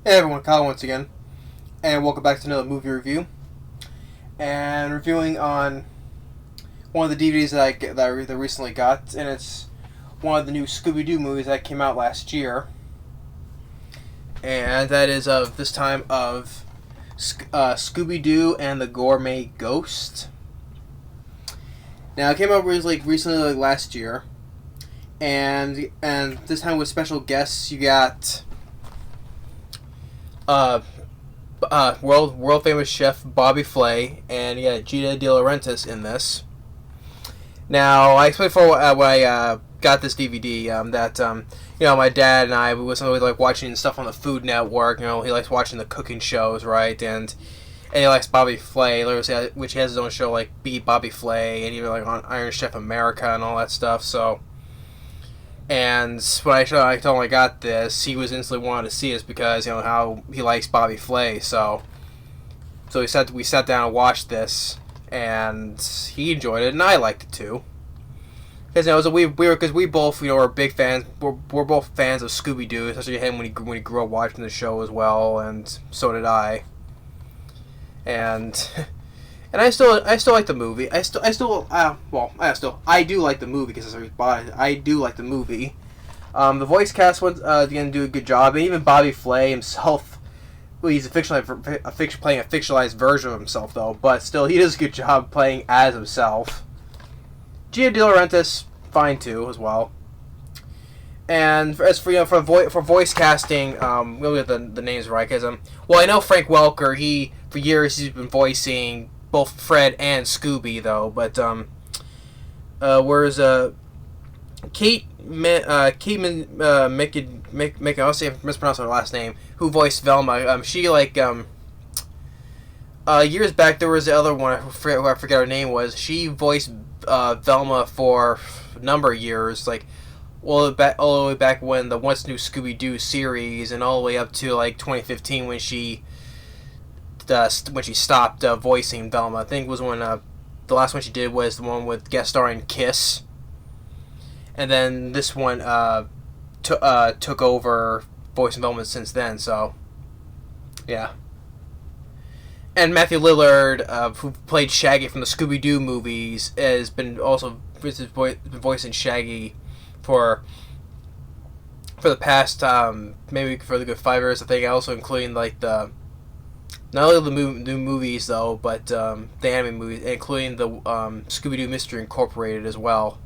Hey everyone, Kyle once again, and welcome back to another movie review. And reviewing on one of the DVDs that I recently got, and it's one of the new Scooby-Doo movies that came out last year. And that is this time of Scooby-Doo and the Gourmet Ghost. Now it came out recently last year, and this time with special guests. You got world famous chef Bobby Flay, and you got Giada de Laurentiis in this. Now, I explained before when I got this DVD that my dad and I, we was always like watching stuff on the Food Network. He likes watching the cooking shows, right? And he likes Bobby Flay, which he has his own show like Beat Bobby Flay, and even like on Iron Chef America and all that stuff. So, and when I told him I got this, he was instantly wanted to see us because how he likes Bobby Flay. So we sat down and watched this, and he enjoyed it, and I liked it too. Because we both are big fans. We're both fans of Scooby-Doo, especially him when he grew up watching the show as well, and so did I. And I still like the movie. I do like the movie because I bought it. I do like the movie. The voice cast was again do a good job, and even Bobby Flay himself. Well, he's playing a fictionalized version of himself though, but still he does a good job playing as himself. Giada de Laurentiis, fine too as well. And as for for voice casting, we'll get the names right because I know Frank Welker. For years he's been voicing both Fred and Scooby though, but whereas Kate Micucci, I'll see if I mispronounce her last name, who voiced Velma. She years back there was the other one who I forget her name was. She voiced Velma for a number of years, all the way back when the Once New Scooby-Doo series, and all the way up to 2015 when she stopped voicing Velma. I think it was when the last one she did was the one with guest starring Kiss, and then this one took over voicing Velma since then. So yeah. And Matthew Lillard, who played Shaggy from the Scooby-Doo movies, has been voicing Shaggy for the past maybe for the good 5 years. I think also including not only the new movies though, but the anime movies, including the Scooby-Doo Mystery Incorporated as well.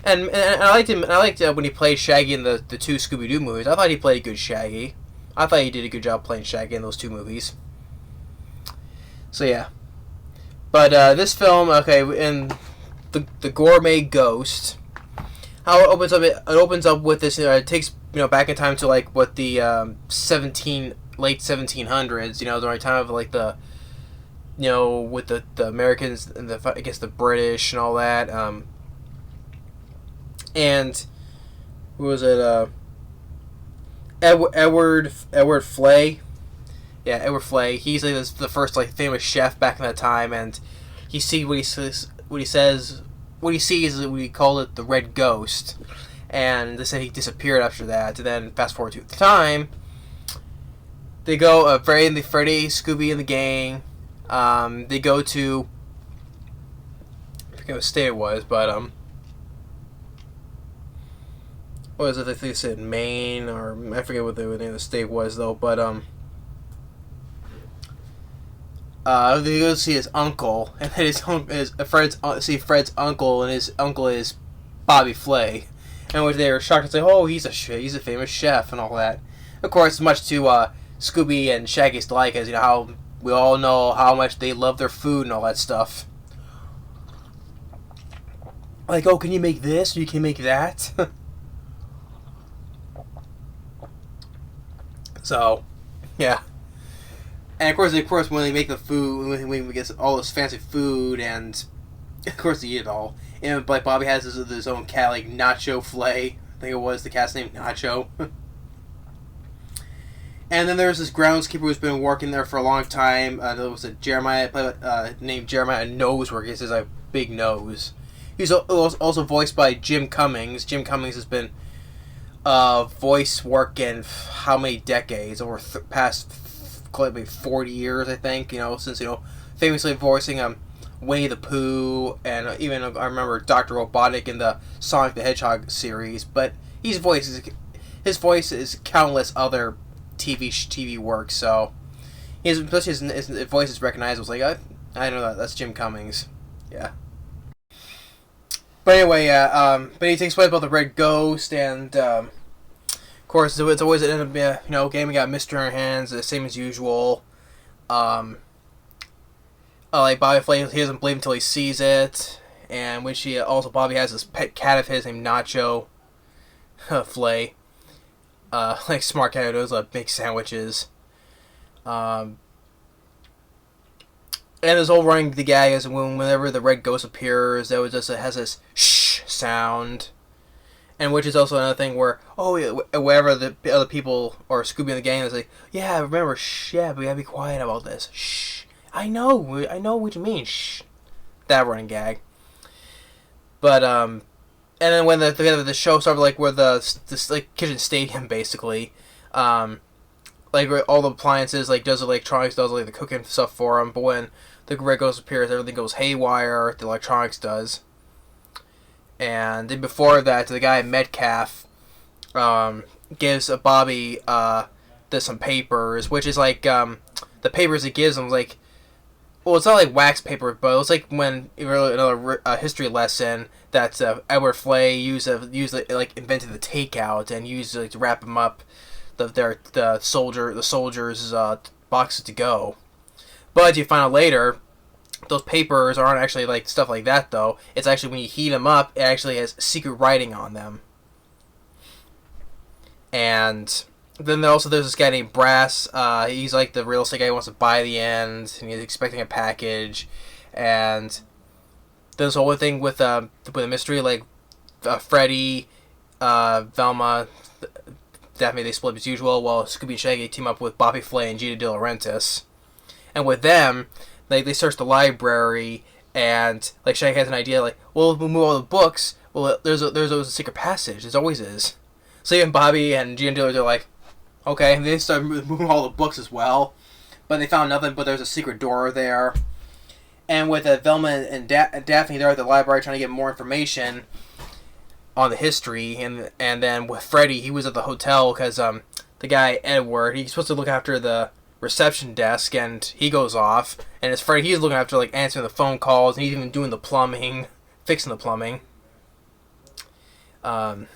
And I liked him. I liked when he played Shaggy in the two Scooby-Doo movies. I thought he played a good Shaggy. I thought he did a good job playing Shaggy in those two movies. So yeah, but this film, in the Gourmet Ghost, how it opens up with this. It takes back in time to what the late 1700s. During time of with the Americans and the British and all that. And who was it? Edward Flay. Yeah, Edward Flay. He's the first famous chef back in that time, and he sees what he sees is what he called it the Red Ghost, and they said he disappeared after that. And then fast forward to the time, they go Freddy, Scooby, and the gang. They go to I forget what state it was, but what was it? I think they said Maine, or I forget what the name of the state was though, but they go see his uncle, and then Fred's uncle, and his uncle is Bobby Flay, and which they were shocked and say, "Oh, he's a famous chef," and all that. Of course, much to Scooby and Shaggy's delight, as how we all know how much they love their food and all that stuff. Oh, can you make this? You can make that. So, yeah. And of course, when they make the food, when we get all this fancy food, and of course they eat it all. And Bobby has his own cat, Nacho Flay. I think it was the cat's name, Nacho. And then there's this groundskeeper who's been working there for a long time. There was a Jeremiah, named Jeremiah Nosework. He has a big nose. He's also voiced by Jim Cummings. Jim Cummings has been voice work in how many decades? Over past maybe 40 years, I think. Since famously voicing Winnie the Pooh, and even I remember Dr. Robotic in the Sonic the Hedgehog series. But his voice is countless other TV work. So especially his voice is recognizable. It's I know that's Jim Cummings. Yeah. But anyway, but he takes place about the Red Ghost, and of course it's always an end up game. We got Mister in her hands, the same as usual. Like Bobby Flay, he doesn't believe until he sees it, and when Bobby has this pet cat of his named Nacho Flay, like smart cat who knows make sandwiches. And this whole running the gag is whenever the Red Ghost appears, it has this shh sound, and which is also another thing where wherever the other people or Scooby and the gang is like, yeah, remember, shh, yeah, but we gotta be quiet about this, shh. I know what you mean, shh. That running gag. But and then when the show started, like where this like kitchen stadium basically, like all the appliances, like does electronics, does like the cooking stuff for them. But when the Red Ghost appears, everything goes haywire. The electronics does. And then before that, the guy Metcalf gives Bobby some papers, which is like the papers he gives him like. Well, it's not like wax paper, but it was like when another history lesson that Edward Flay invented the takeout and used to wrap them up the soldiers' boxes to go. But you find out later, those papers aren't actually like stuff like that though. It's actually when you heat them up, it actually has secret writing on them. And then there's this guy named Brass. He's like the real estate guy who wants to buy the end, and he's expecting a package. And there's the whole thing with the mystery, like Freddy, Velma, Daphne, they split up as usual, while Scooby and Shaggy team up with Bobby Flay and Giada de Laurentiis. And with them, they search the library, and like Shaggy has an idea, like, well, we'll move all the books. Well, there's always a secret passage. There always is. So even Bobby and Giada are like, okay, and they start moving all the books as well. But they found nothing, but there's a secret door there. And with Velma and Daphne, they're at the library trying to get more information on the history. And then with Freddy, he was at the hotel because the guy, Edward, he's supposed to look after the reception desk, and he goes off. And it's Freddy, he's looking after, like, answering the phone calls, and he's even doing the plumbing, fixing the plumbing. And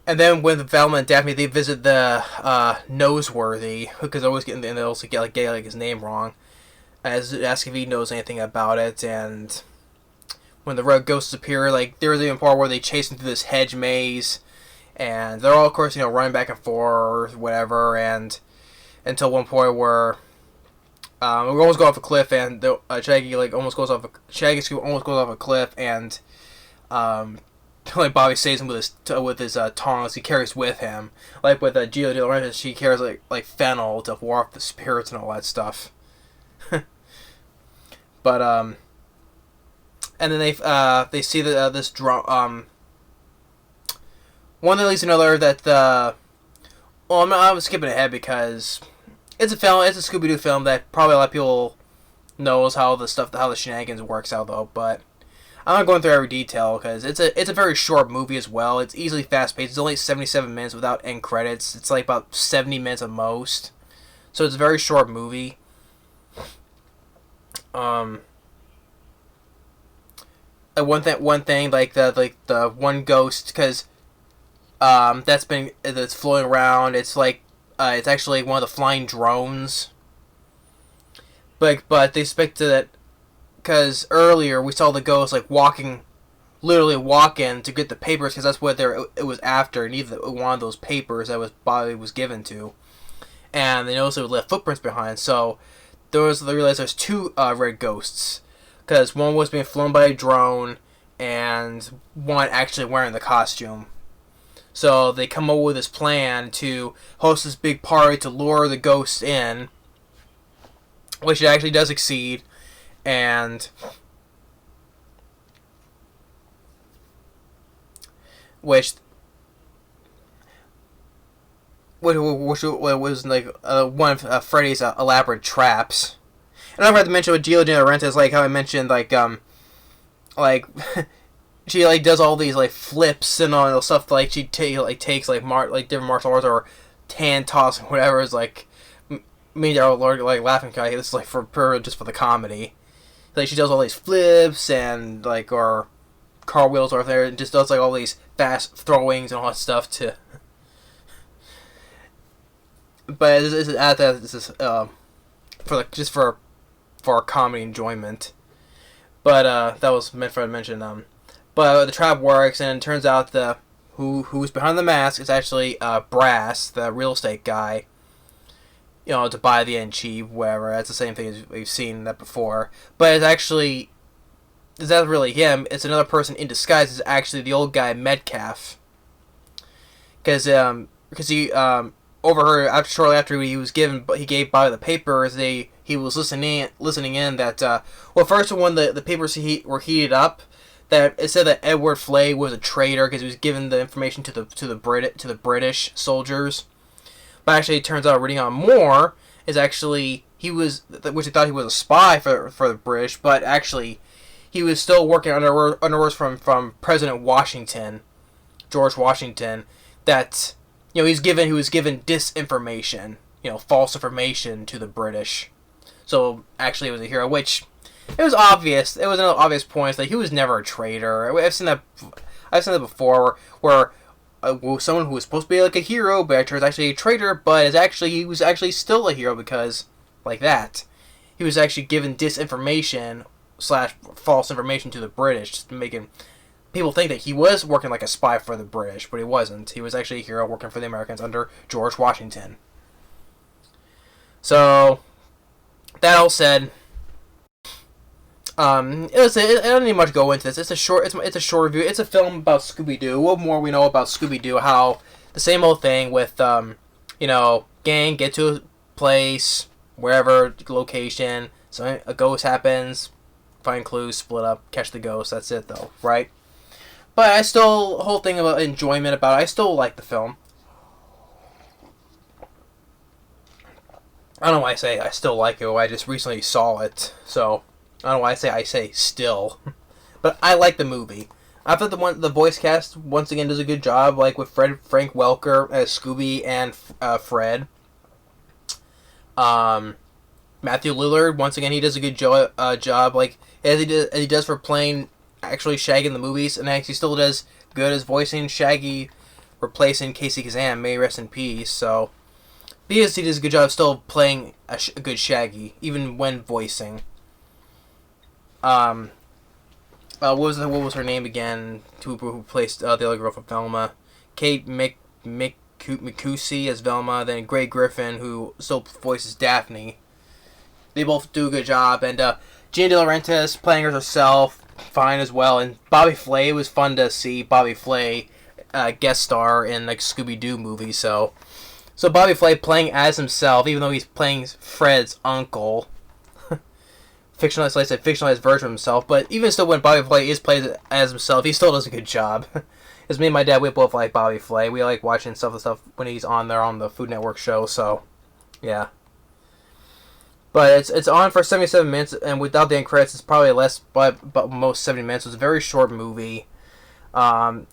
then when Velma and Daphne, they visit the Noseworthy, because they're always they also get his name wrong, ask if he knows anything about it. And when the Red Ghosts appear, like there's even a part where they chase him through this hedge maze, and they're all, of course, running back and forth, whatever, and until one point where we almost go off a cliff, and Shaggy almost goes off a cliff, and like Bobby saves him with his tongs he carries with him. Like with Giada de Laurentiis, she carries like fennel to ward off the spirits and all that stuff. But and then they see that this drum. One thing leads to another that I'm skipping ahead because it's a Scooby-Doo film that probably a lot of people knows how the shenanigans works out though, but I'm not going through every detail because it's a very short movie as well. It's easily fast-paced. It's only 77 minutes without end credits. It's like about 70 minutes at most. So it's a very short movie. One thing like the one ghost, because that's floating around. It's like it's actually one of the flying drones. But they suspect that because earlier we saw the ghost like literally walking to get the papers, because that's what it was after. Neither one of those papers that Bobby was given to, and they noticed it left footprints behind. So they realized there's two red ghosts, because one was being flown by a drone, and one actually wearing the costume. So they come up with this plan to host this big party to lure the ghosts in, which it actually does succeed. And which was like one of Freddy's elaborate traps. And I forgot to mention with Giada de Laurentiis, like how I mentioned, like she like does all these like flips and all stuff. Like she takes like different martial arts or hand toss or whatever. Is like me and our Lord like laughing. This is like just for the comedy. Like she does all these flips and like or cartwheels or there, and just does like all these fast throwings and all that stuff to. But this is for comedy enjoyment. But that was meant for a mention. But the trap works, and it turns out who's behind the mask is actually Brass, the real estate guy. You know, to buy the end cheap, whatever. That's the same thing as we've seen that before. But it's not really him. It's another person in disguise. It's actually the old guy Metcalf. Because he overheard shortly after he gave Bobby the papers. He was listening in that first when the papers were heated up, that it said that Edward Flay was a traitor because he was giving the information to the British soldiers. But actually, it turns out reading on more is actually which he thought he was a spy for the British, but actually he was still working under orders from President Washington, George Washington, that he was given disinformation, false information to the British. So actually, it was a hero, which it was obvious. It was an obvious point that he was never a traitor. I've seen that before, where someone who was supposed to be like a hero, but is actually a traitor, but he was actually still a hero because, like that, he was actually given disinformation / false information to the British, just making people think that he was working like a spy for the British, but he wasn't. He was actually a hero working for the Americans under George Washington. So, that all said, I don't need much to go into this. It's a short review. It's a film about Scooby-Doo. What more we know about Scooby-Doo? How the same old thing with gang get to a place, wherever location, so a ghost happens, find clues, split up, catch the ghost. That's it, though, right? But the whole thing about enjoyment about it, I still like the film. I don't know why I say I still like it. I just recently saw it, so I don't know why I say still. But I like the movie. I thought the voice cast once again does a good job, like with Frank Welker as Scooby and Fred. Matthew Lillard, once again, he does a good job, like as he does for playing actually Shaggy in the movies, and actually still does good as voicing Shaggy, replacing Casey Kazan. May he rest in peace. So he does a good job still playing a good Shaggy, even when voicing. What was her name again? Who placed the other girl from Velma? Kate Micucci as Velma. Then Greg Griffin, who still voices Daphne. They both do a good job, and Giada de Laurentiis playing herself fine as well. And Bobby Flay, was fun to see Bobby Flay guest star in like Scooby-Doo movies. So Bobby Flay playing as himself, even though he's playing Fred's uncle. Fictionalized version of himself, but even still, when Bobby Flay plays as himself, he still does a good job. As me and my dad, we both like Bobby Flay. We like watching stuff when he's on there on the Food Network show. So, yeah. But it's on for 77 minutes, and without the end credits, it's probably less, but most 70 minutes. It's a very short movie. Positive.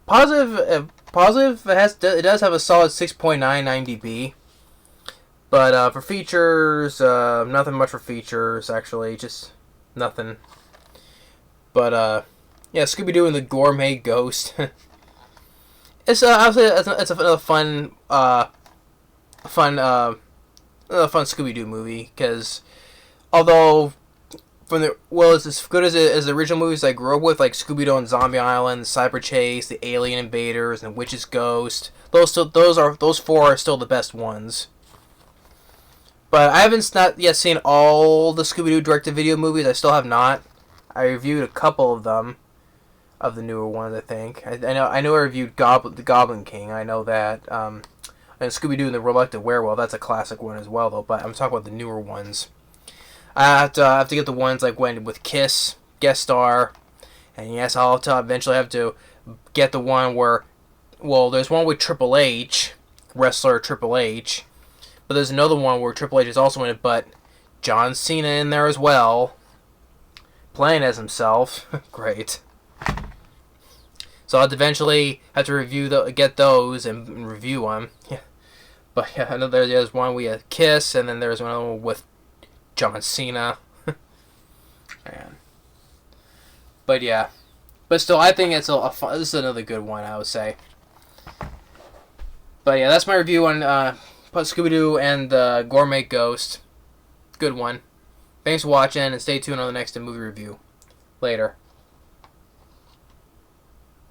It does have a solid 6.9 IMDb. But for features, nothing much for features, actually. Just nothing. But, yeah, Scooby-Doo and the Gourmet Ghost. It's another fun Scooby-Doo movie. Because, although, it's as good as the original movies I grew up with, like Scooby-Doo and Zombie Island, Cyber Chase, the Alien Invaders, and Witch's Ghost. Those four are still the best ones. But I haven't not yet seen all the Scooby-Doo direct-to-video movies. I still have not. I reviewed a couple of them, of the newer ones, I think. I know I reviewed the Goblin King. I know that. And Scooby-Doo and the Reluctant Werewolf. That's a classic one as well, though. But I'm talking about the newer ones. I have to get the ones like when with Kiss guest star, and yes, I'll eventually have to get the one where, well, there's one with Triple H, wrestler Triple H, but there's another one where Triple H is also in it, but John Cena in there as well, playing as himself. Great. So I'll eventually have to get those and review them. Yeah. But yeah, I know there's one we had Kiss, and then there's one with John Cena. Man. But yeah. But still, I think it's a fun, this is another good one, I would say. But yeah, that's my review on Scooby-Doo and the Gourmet Ghost. Good one. Thanks for watching, and stay tuned on the next movie review. Later.